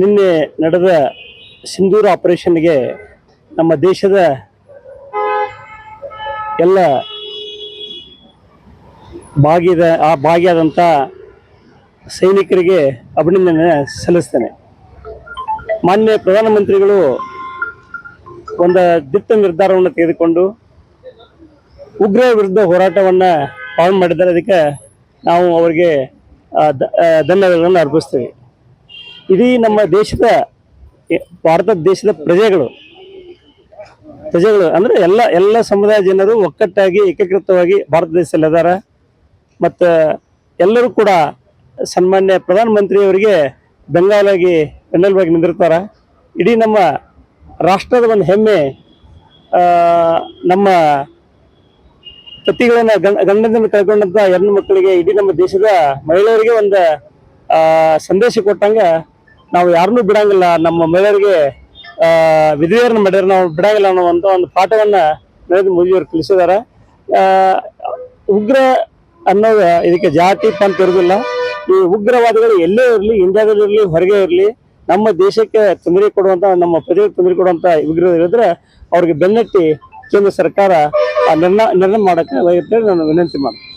ನಿನ್ನೆ ನಡೆದ ಸಿಂಧೂರ ಆಪರೇಷನ್ಗೆ ನಮ್ಮ ದೇಶದ ಎಲ್ಲ ಭಾಗಿಯಾದಂಥ ಸೈನಿಕರಿಗೆ ಅಭಿನಂದನೆ ಸಲ್ಲಿಸ್ತೇನೆ. ಮಾನ್ಯ ಪ್ರಧಾನಮಂತ್ರಿಗಳು ಒಂದು ದಿಟ್ಟ ನಿರ್ಧಾರವನ್ನು ತೆಗೆದುಕೊಂಡು ಉಗ್ರ ವಿರುದ್ಧ ಹೋರಾಟವನ್ನು ಪಾಲನೆ ಮಾಡಿದ್ದಾರೆ. ಅದಕ್ಕೆ ನಾವು ಅವರಿಗೆ ಧನ್ಯವಾದಗಳನ್ನು ಅರ್ಪಿಸ್ತೇವೆ. ಇಡೀ ನಮ್ಮ ಭಾರತ ದೇಶದ ಪ್ರಜೆಗಳು ಅಂದರೆ ಎಲ್ಲ ಸಮುದಾಯ ಜನರು ಒಕ್ಕಟ್ಟಾಗಿ ಏಕೀಕೃತವಾಗಿ ಭಾರತ ದೇಶದಲ್ಲಿ ಇದ್ದಾರೆ. ಮತ್ತು ಎಲ್ಲರೂ ಕೂಡ ಸನ್ಮಾನ್ಯ ಪ್ರಧಾನಮಂತ್ರಿಯವರಿಗೆ ಬೆನ್ನೆಲುಬಾಗಿ ನಿಂದಿರ್ತಾರೆ. ಇಡೀ ನಮ್ಮ ರಾಷ್ಟ್ರದ ಒಂದು ಹೆಮ್ಮೆ, ನಮ್ಮ ಪತಿಗಳನ್ನ ಗಂಡನನ್ನು ಕಳ್ಕೊಂಡಂತ ಹೆಣ್ಣು ಮಕ್ಕಳಿಗೆ, ಇಡೀ ನಮ್ಮ ದೇಶದ ಮಹಿಳೆಯರಿಗೆ ಒಂದು ಸಂದೇಶ ಕೊಟ್ಟಂಗ ನಾವು ಯಾರನ್ನೂ ಬಿಡಂಗಿಲ್ಲ, ನಮ್ಮ ಮಹಿಳೆಯರಿಗೆ ವಿಧವೆಯರನ್ನ ಮಾಡ್ಯಾರ, ನಾವು ಬಿಡಂಗಿಲ್ಲ ಅನ್ನುವಂಥ ಒಂದು ಪಾಠವನ್ನ ನರೇಂದ್ರ ಮೋದಿಯವರು ಕಲಿಸಿದ್ದಾರೆ. ಉಗ್ರ ಅನ್ನೋದು ಇದಕ್ಕೆ ಜಾತಿ ಪಂಥ ಇರುವುದಿಲ್ಲ. ಈ ಉಗ್ರವಾದಿಗಳು ಎಲ್ಲೇ ಇರಲಿ, ಇಂಡಿಯಾದಲ್ಲಿರಲಿ, ಹೊರಗೆ ಇರಲಿ, ನಮ್ಮ ದೇಶಕ್ಕೆ ತೊಂದರೆ ಕೊಡುವಂತ, ನಮ್ಮ ಪ್ರಜೆಗಳಿಗೆ ತೊಂದರೆ ಕೊಡುವಂತ ಉಗ್ರರು ಇರಿದ್ರೆ ಅವ್ರಿಗೆ ಬೆನ್ನಟ್ಟಿ ಕೇಂದ್ರ ಸರ್ಕಾರ ನಿರ್ಣಯ ಮಾಡಕ್ಕೆ ನಾನು ವಿನಂತಿ ಮಾಡ್ತೀನಿ.